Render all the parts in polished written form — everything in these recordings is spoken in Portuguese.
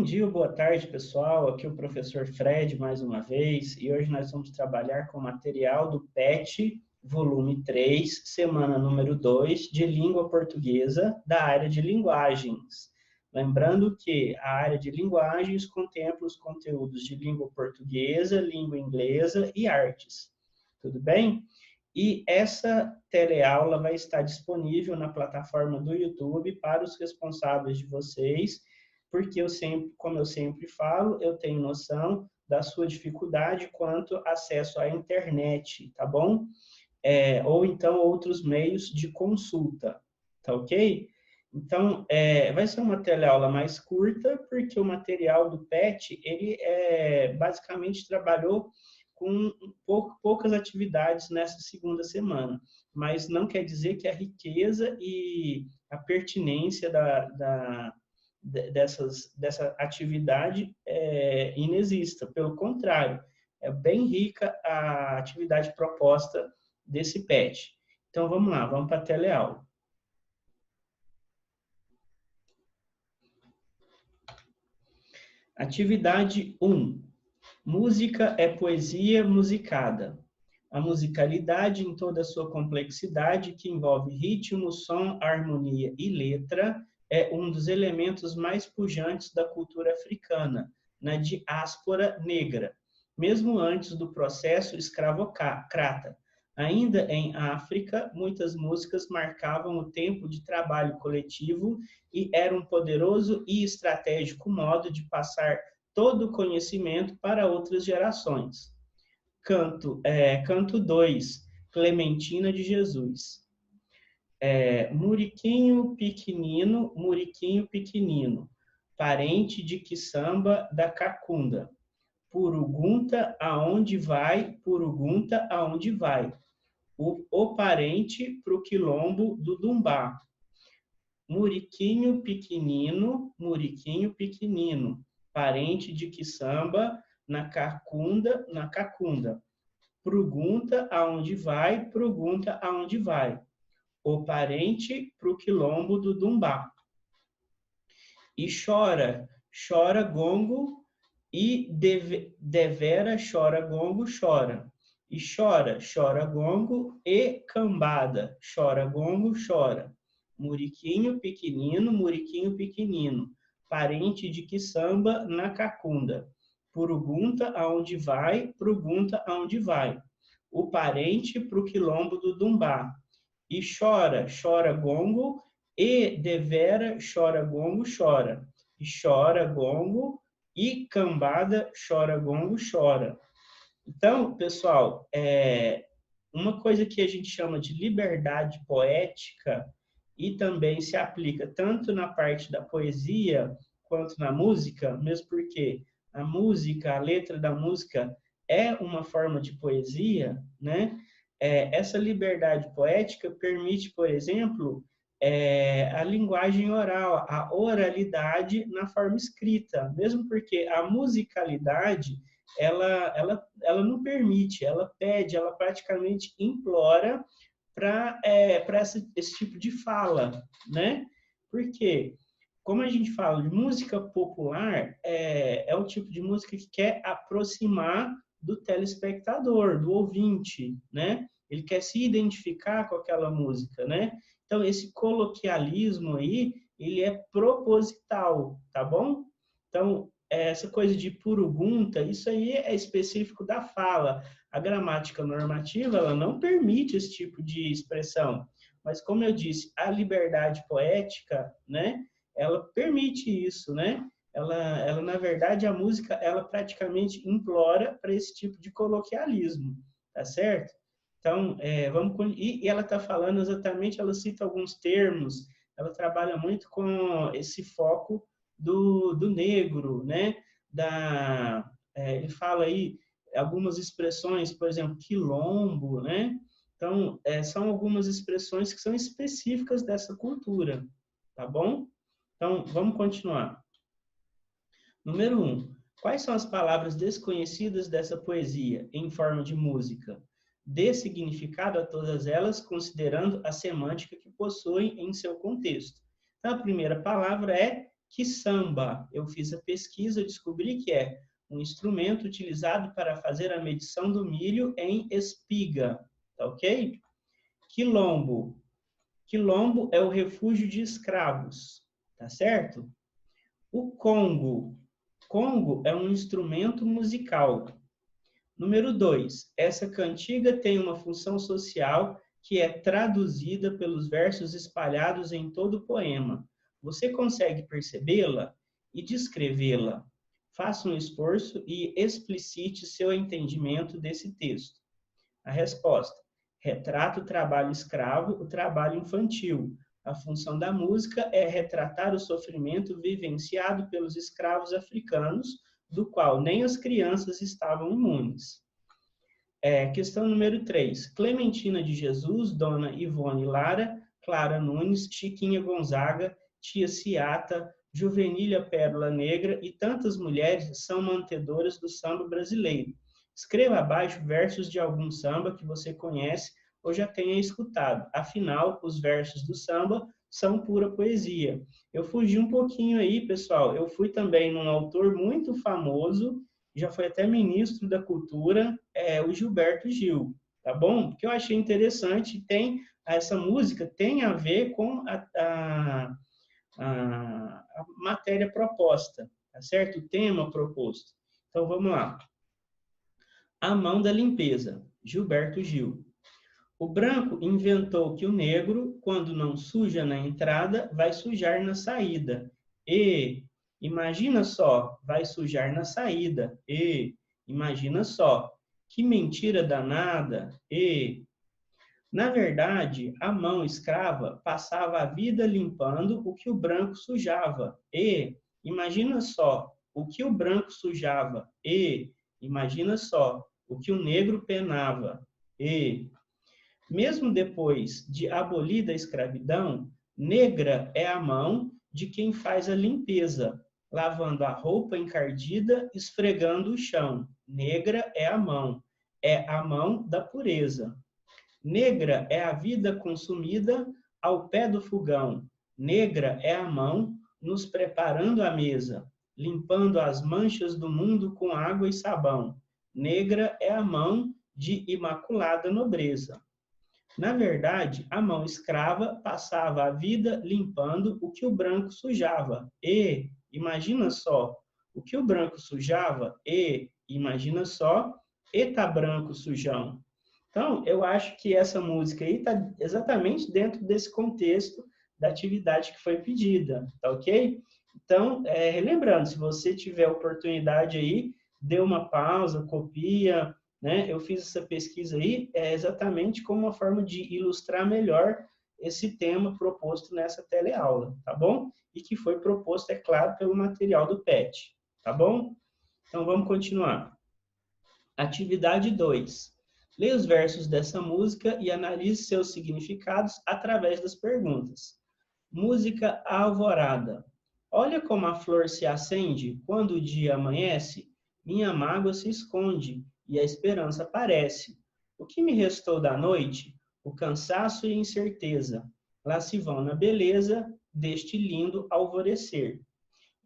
dia ou boa tarde, pessoal. Aqui é o professor Fred, mais uma vez, e hoje nós vamos trabalhar com o material do PET, volume 3, semana número 2, de língua portuguesa, da área de linguagens. Lembrando que a área de linguagens contempla os conteúdos de língua portuguesa, língua inglesa e artes. Tudo bem? E essa teleaula vai estar disponível na plataforma do YouTube para os responsáveis de vocês, porque como eu sempre falo, eu tenho noção da sua dificuldade quanto acesso à internet, tá bom? Ou então outros meios de consulta, tá ok? Então, vai ser uma teleaula mais curta, porque o material do PET, ele basicamente trabalhou com poucas atividades nessa segunda semana, mas não quer dizer que a riqueza e a pertinência dessa atividade inexista. Pelo contrário, é bem rica a atividade proposta desse PET. Então, vamos lá, vamos para a teleaula. Atividade 1. Música é poesia musicada. A musicalidade em toda a sua complexidade, que envolve ritmo, som, harmonia e letra, é um dos elementos mais pujantes da cultura africana, na diáspora negra, mesmo antes do processo escravocrata. Ainda em África, muitas músicas marcavam o tempo de trabalho coletivo e eram um poderoso e estratégico modo de passar todo o conhecimento para outras gerações. Canto 2, Clementina de Jesus. Muriquinho pequenino, parente de Quiçamba da Cacunda. Purugunta aonde vai, o parente pro quilombo do Dumbá. Muriquinho pequenino, parente de Quiçamba na Cacunda. Pergunta aonde vai, o parente pro quilombo do Dumbá. E chora gongo, e devera chora gongo, chora. E chora gongo, e cambada, chora gongo, chora. Muriquinho pequenino, parente de Quiçamba na Cacunda. Pergunta aonde vai, o parente pro quilombo do Dumbá. E chora gongo, e devera chora gongo, chora. E chora gongo, e cambada chora gongo, chora. Então, pessoal, uma coisa que a gente chama de liberdade poética e também se aplica tanto na parte da poesia quanto na música, mesmo porque a música, a letra da música é uma forma de poesia, né? Essa liberdade poética permite, por exemplo, a linguagem oral, a oralidade na forma escrita, mesmo porque a musicalidade, ela não permite, ela pede, ela praticamente implora para esse tipo de fala, né? Porque, como a gente fala de música popular, é o tipo de música que quer aproximar do telespectador, do ouvinte, né? Ele quer se identificar com aquela música, né? Então, esse coloquialismo aí, ele é proposital, tá bom? Então, essa coisa de pergunta, isso aí é específico da fala. A gramática normativa, ela não permite esse tipo de expressão. Mas, como eu disse, a liberdade poética, né? Ela permite isso, né? Ela, na verdade, a música, ela praticamente implora para esse tipo de coloquialismo, tá certo? Então, e ela está falando exatamente, ela cita alguns termos, ela trabalha muito com esse foco do negro, né? Ele fala aí algumas expressões, por exemplo, quilombo, né? Então, são algumas expressões que são específicas dessa cultura, tá bom? Então, vamos continuar. Número 1. Quais são as palavras desconhecidas dessa poesia, em forma de música? Dê significado a todas elas, considerando a semântica que possuem em seu contexto. Então, a primeira palavra é Que samba? Eu fiz a pesquisa, descobri que é um instrumento utilizado para fazer a medição do milho em espiga, tá ok? Quilombo. Quilombo é o refúgio de escravos, tá certo? O congo. Congo é um instrumento musical. Número 2. Essa cantiga tem uma função social que é traduzida pelos versos espalhados em todo o poema. Você consegue percebê-la e descrevê-la? Faça um esforço e explicite seu entendimento desse texto. A resposta: retrata o trabalho escravo, o trabalho infantil. A função da música é retratar o sofrimento vivenciado pelos escravos africanos, do qual nem as crianças estavam imunes. Questão número 3. Clementina de Jesus, Dona Ivone Lara, Clara Nunes, Chiquinha Gonzaga, Tia Ciata, Juvenília Pérola Negra e tantas mulheres são mantedoras do samba brasileiro. Escreva abaixo versos de algum samba que você conhece ou já tenha escutado. Afinal, os versos do samba são pura poesia. Eu fugi um pouquinho aí, pessoal. Eu fui também num autor muito famoso, já foi até ministro da Cultura, o Gilberto Gil, tá bom? Porque eu achei interessante, essa música tem a ver com a matéria proposta, tá certo? O tema proposto. Então, vamos lá. A mão da limpeza, Gilberto Gil. O branco inventou que o negro, quando não suja na entrada, vai sujar na saída. E, imagina só, vai sujar na saída. E, imagina só, que mentira danada. E, na verdade, a mão escrava passava a vida limpando o que o branco sujava. E, imagina só, o que o branco sujava. E, imagina só, o que o negro penava. E, mesmo depois de abolida a escravidão, negra é a mão de quem faz a limpeza, lavando a roupa encardida, esfregando o chão. Negra é a mão da pureza. Negra é a vida consumida ao pé do fogão. Negra é a mão nos preparando a mesa, limpando as manchas do mundo com água e sabão. Negra é a mão de imaculada nobreza. Na verdade, a mão escrava passava a vida limpando o que o branco sujava. E, imagina só, o que o branco sujava? E, imagina só, eta branco sujão. Então, eu acho que essa música aí está exatamente dentro desse contexto da atividade que foi pedida, tá ok? Então, lembrando, se você tiver oportunidade aí, dê uma pausa, copia, né? Eu fiz essa pesquisa aí exatamente como uma forma de ilustrar melhor esse tema proposto nessa teleaula, tá bom? E que foi proposto, é claro, pelo material do PET, tá bom? Então, vamos continuar. Atividade 2. Leia os versos dessa música e analise seus significados através das perguntas. Música Alvorada. Olha como a flor se acende quando o dia amanhece, minha mágoa se esconde e a esperança aparece. O que me restou da noite? O cansaço e a incerteza. Lá se vão na beleza deste lindo alvorecer.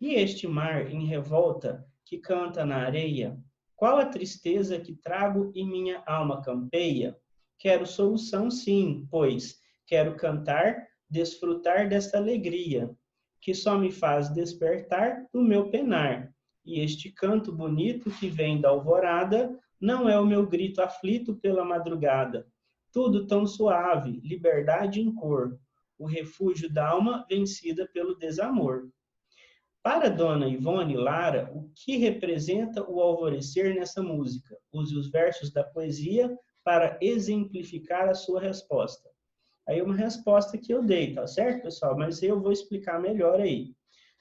E este mar em revolta que canta na areia? Qual a tristeza que trago e minha alma campeia? Quero solução, sim, pois quero cantar, desfrutar desta alegria, que só me faz despertar do meu penar. E este canto bonito que vem da alvorada não é o meu grito aflito pela madrugada. Tudo tão suave, liberdade em cor, o refúgio da alma vencida pelo desamor. Para Dona Ivone Lara, o que representa o alvorecer nessa música? Use os versos da poesia para exemplificar a sua resposta. Aí uma resposta que eu dei, tá certo, pessoal? Mas eu vou explicar melhor aí.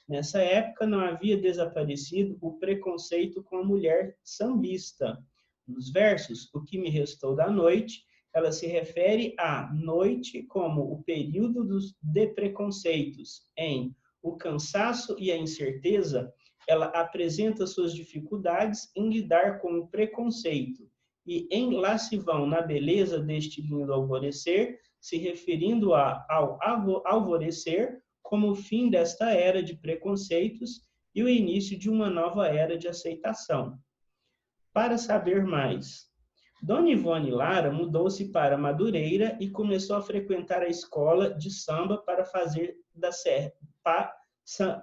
Nessa época não havia desaparecido o preconceito com a mulher sambista. Nos versos, o que me restou da noite, ela se refere à noite como o período de preconceitos. Em O cansaço e a incerteza, ela apresenta suas dificuldades em lidar com o preconceito. E em Lá se vão na beleza deste lindo alvorecer, se referindo ao alvorecer como o fim desta era de preconceitos e o início de uma nova era de aceitação. Para saber mais, Dona Ivone Lara mudou-se para Madureira e começou a frequentar a escola de samba para fazer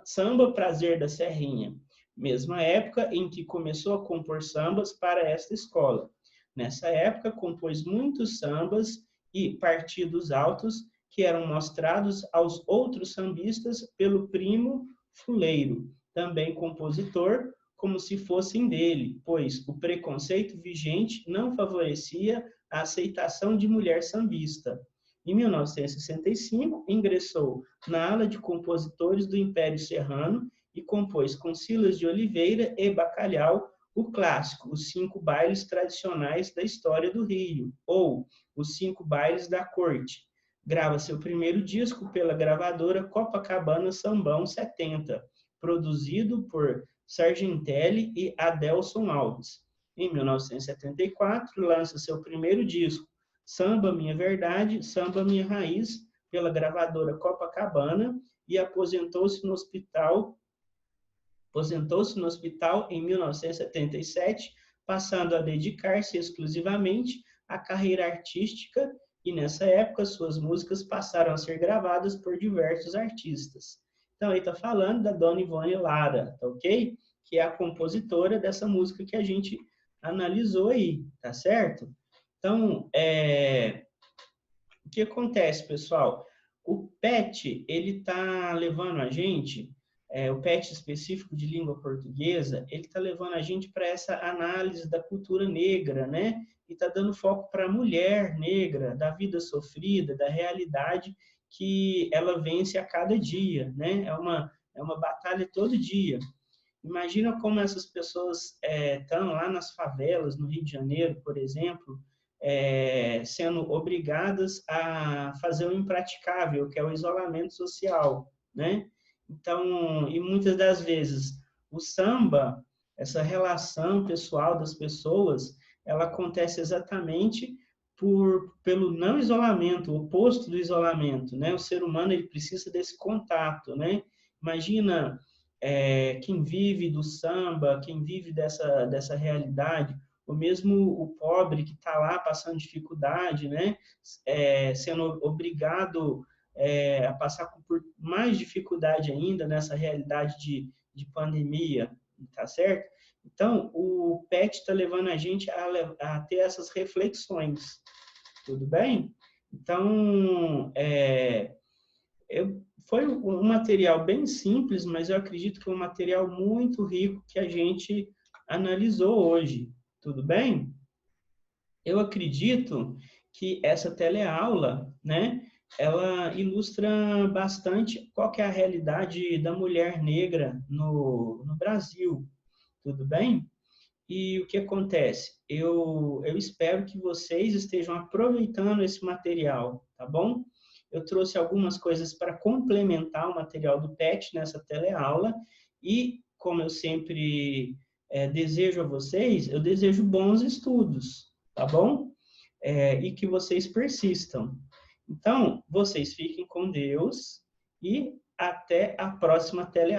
Samba Prazer da Serrinha, mesma época em que começou a compor sambas para esta escola. Nessa época, compôs muitos sambas e partidos altos que eram mostrados aos outros sambistas pelo primo Fuleiro, também compositor, como se fossem dele, pois o preconceito vigente não favorecia a aceitação de mulher sambista. Em 1965, ingressou na ala de compositores do Império Serrano e compôs com Silas de Oliveira e Bacalhau o clássico Os 5 Bailes Tradicionais da História do Rio, ou Os 5 Bailes da Corte. Grava seu primeiro disco pela gravadora Copacabana Sambão 70, produzido por Sargentelli e Adelson Alves. Em 1974, lança seu primeiro disco, Samba Minha Verdade, Samba Minha Raiz, pela gravadora Copacabana, e aposentou-se no hospital em 1977, passando a dedicar-se exclusivamente à carreira artística, e nessa época suas músicas passaram a ser gravadas por diversos artistas. Então, ele está falando da Dona Ivone Lara, tá ok? Que é a compositora dessa música que a gente analisou aí, tá certo? Então, o que acontece, pessoal? O PET, ele está levando a gente, o PET específico de língua portuguesa, ele está levando a gente para essa análise da cultura negra, né? E está dando foco para a mulher negra, da vida sofrida, da realidade que ela vence a cada dia, né? É uma batalha todo dia. Imagina como essas pessoas estão lá nas favelas, no Rio de Janeiro, por exemplo, sendo obrigadas a fazer o impraticável, que é o isolamento social, né? Então, e muitas das vezes, o samba, essa relação pessoal das pessoas, ela acontece exatamente pelo não isolamento, o oposto do isolamento, né? O ser humano, ele precisa desse contato, né? Imagina quem vive do samba, quem vive dessa realidade, ou mesmo o pobre que está lá passando dificuldade, né? Sendo obrigado a passar por mais dificuldade ainda nessa realidade de pandemia, tá certo? Então, o PET está levando a gente a ter essas reflexões, tudo bem? Então, foi um material bem simples, mas eu acredito que é um material muito rico que a gente analisou hoje, tudo bem? Eu acredito que essa teleaula, né, ela ilustra bastante qual que é a realidade da mulher negra no Brasil, tudo bem? E o que acontece? Eu espero que vocês estejam aproveitando esse material, tá bom? Eu trouxe algumas coisas para complementar o material do PET nessa teleaula e, como eu sempre desejo a vocês, eu desejo bons estudos, tá bom? E que vocês persistam. Então, vocês fiquem com Deus e até a próxima teleaula.